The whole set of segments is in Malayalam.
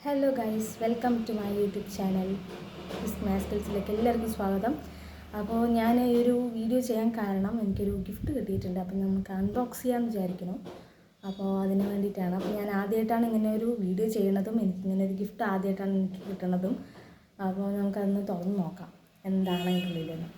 Hello guys, welcome to my YouTube channel maths സ്കിൽസിലേക്ക് എല്ലാവർക്കും സ്വാഗതം. അപ്പോൾ ഞാൻ ഈ ഒരു വീഡിയോ ചെയ്യാൻ കാരണം എനിക്കൊരു ഗിഫ്റ്റ് കിട്ടിയിട്ടുണ്ട്. അപ്പോൾ നമുക്ക് അൺബോക്സ് ചെയ്യാമെന്ന് വിചാരിക്കുന്നു. അപ്പോൾ അതിന് വേണ്ടിയിട്ടാണ്. അപ്പോൾ ഞാൻ ആദ്യമായിട്ടാണ് ഇങ്ങനെ ഒരു വീഡിയോ ചെയ്യണതും എനിക്കിങ്ങനെ ഒരു ഗിഫ്റ്റ് ആദ്യമായിട്ടാണ് എനിക്ക് കിട്ടുന്നതും. അപ്പോൾ നമുക്കതൊന്ന് തുറന്ന് നോക്കാം എന്താണ് ഇതിനുള്ളിലെന്ന്.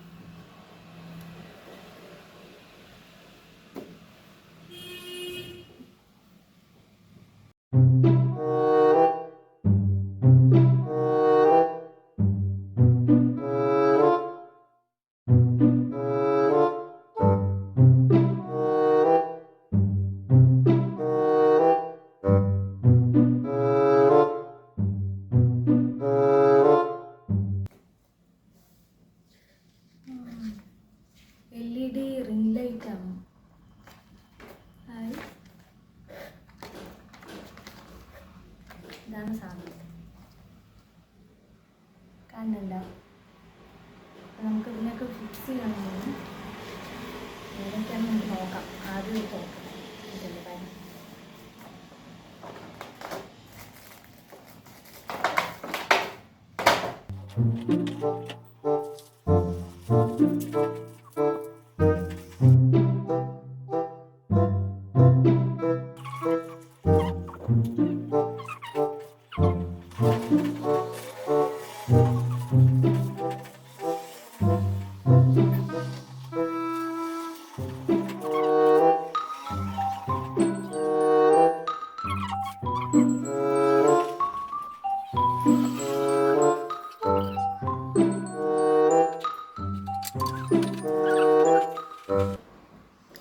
LED റിംഗ് ലൈറ്റാണ്. ഇതാണ് സാധനം, കാണുന്നുണ്ടോ? നമുക്ക് ഇതിനൊക്കെ ഫിക്സ് ചെയ്യണമെന്ന് ഏതൊക്കെയാണെന്ന് നമുക്ക് നോക്കാം. ആദ്യം നോക്കാം.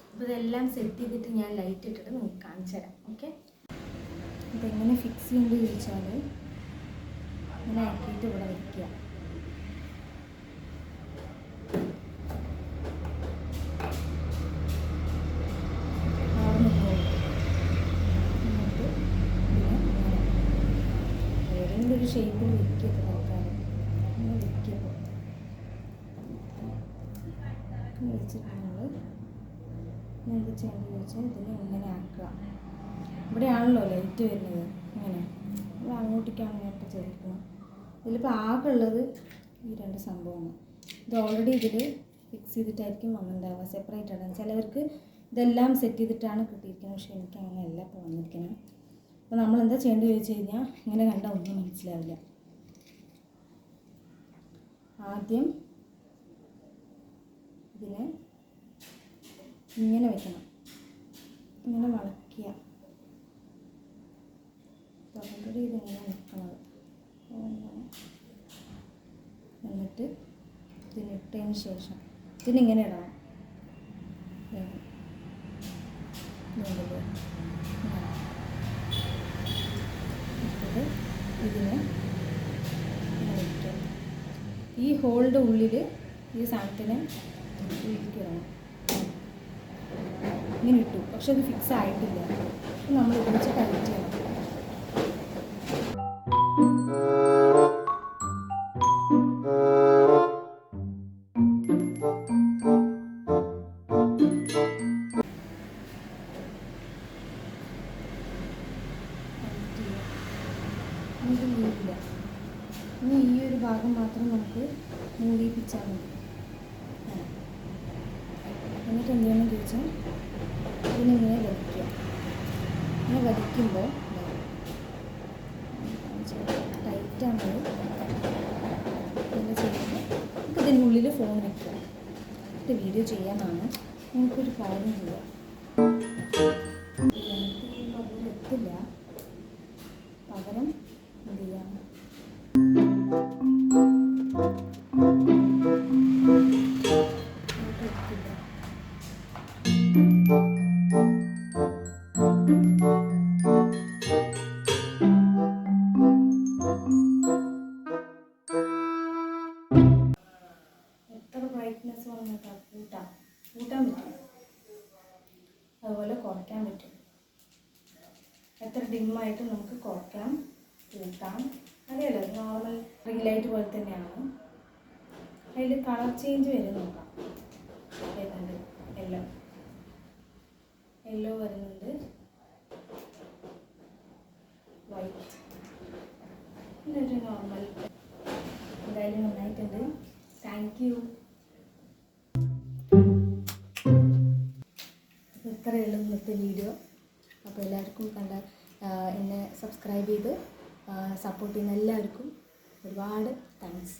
അപ്പോൾ ഇതെല്ലാം സെറ്റ് ചെയ്തിട്ട് ഞാൻ ലൈറ്റ് ഇട്ടിട്ട് നിങ്ങൾക്ക് കാണിച്ചു തരാം. ഓക്കെ, ഇതെങ്ങനെ ഫിക്സ് ചെയ്യുന്നത് ചോദിച്ചാൽ ഇങ്ങനെ ആക്കിയിട്ട് ഇവിടെ വയ്ക്കുക. ഏതെങ്കിലും ഒരു ഷേപ്പിൽ വയ്ക്കുക. തൽക്കാലം ഇങ്ങനെ വയ്ക്കുക. വെച്ചിട്ട് നമ്മൾ എന്ത് ചെയ്യേണ്ടത് ചോദിച്ചാൽ ഇതിനെ ഇങ്ങനെ ആക്കുക. ഇവിടെയാണല്ലോ ലൈറ്റ് വരുന്നത്. ഇങ്ങനെ ഇത് അങ്ങോട്ടേക്കാണ് ഇങ്ങോട്ട് ചേർക്കുന്നത്. ഇതിലിപ്പോൾ ആകെ ഉള്ളത് ഈ രണ്ട് സംഭവമാണ്. ഇത് ഓൾറെഡി ഇതിൽ ഫിക്സ് ചെയ്തിട്ടായിരിക്കും വന്നിട്ടുണ്ടാവുക, സെപ്പറേറ്റ് ആണ്. ചിലവർക്ക് ഇതെല്ലാം സെറ്റ് ചെയ്തിട്ടാണ് കിട്ടിയിരിക്കുന്നത്, പക്ഷേ എനിക്ക് അങ്ങനെയല്ല ഇപ്പോൾ വന്നിരിക്കുന്നത്. അപ്പോൾ നമ്മൾ എന്താ ചെയ്യേണ്ടത് ചോദിച്ചു കഴിഞ്ഞാൽ ഇങ്ങനെ കണ്ടാൽ ഒന്നും മനസ്സിലാവില്ല. ആദ്യം ഇതിനെ ഇങ്ങനെ വെക്കണം, ഇങ്ങനെ വളയ്ക്കുക. തുറന്നിട്ട് ഇതിങ്ങനെ നിൽക്കുന്നത്. എന്നിട്ട് ഇതിനിട്ടതിന് ശേഷം ഇതിനിങ്ങനെ ഇടണം. ഇതിനെ വയ്ക്കുക. ഈ ഹോളിൻ്റെ ഉള്ളിൽ ഈ സാധനത്തിനെ ഇരിക്കണം. ഇങ്ങനെ ഇട്ടു, പക്ഷെ അത് ഫിക്സ് ആയിട്ടില്ല. നമ്മൾ ഉപയോഗിച്ച് ടൈറ്റ് ചെയ്യണം. ഇത് മൂടില്ല. ഇനി ഈ ഒരു ഭാഗം മാത്രം നമുക്ക് മൂടിപ്പിച്ചാൽ മതി. എന്നിട്ട് എന്ത് ചെയ്യണം ചോദിച്ചാൽ ഇതിനിങ്ങനെ വലിക്കുക. ഇങ്ങനെ വലിക്കുമ്പോൾ ടൈറ്റാണ്. ഇങ്ങനെ ചെയ്യുമ്പോൾ നമുക്ക് ഇതിൻ്റെ ഉള്ളിൽ ഫോൺ വയ്ക്കുക. ഇത് വീഡിയോ ചെയ്യാനാണ്. നമുക്കൊരു കാര്യം ചെയ്യാം. എത്തില്ല, പകരം എന്ത് ചെയ്യാം, എത്ര ബ്രൈറ്റ്നെസ് വന്നിട്ട് കൂട്ടാൻ പറ്റും, അതുപോലെ കുറയ്ക്കാൻ പറ്റും. എത്ര ഡിമ്മായിട്ട് നമുക്ക് കുറയ്ക്കാം, കൂട്ടാം. അറിയാലോ, നോർമൽ റിംഗ് ലൈറ്റ് പോലെ തന്നെയാണ്. അതിൽ കളർ ചേഞ്ച് വരും. നോക്കാം. വരുന്നുണ്ട് യെല്ലോ വരുന്നുണ്ട്, വൈറ്റ് ഇതൊരു നോർമൽ. എന്തായാലും നന്നായിട്ടുണ്ട്. Thank you. ഇത്രയേ ഉള്ളൂ ഇന്നത്തെ വീഡിയോ. അപ്പോൾ എല്ലാവർക്കും എന്നെ സബ്സ്ക്രൈബ് ചെയ്ത് സപ്പോർട്ട് ചെയ്യുന്ന എല്ലാവർക്കും ഒരുപാട് താങ്ക്സ്.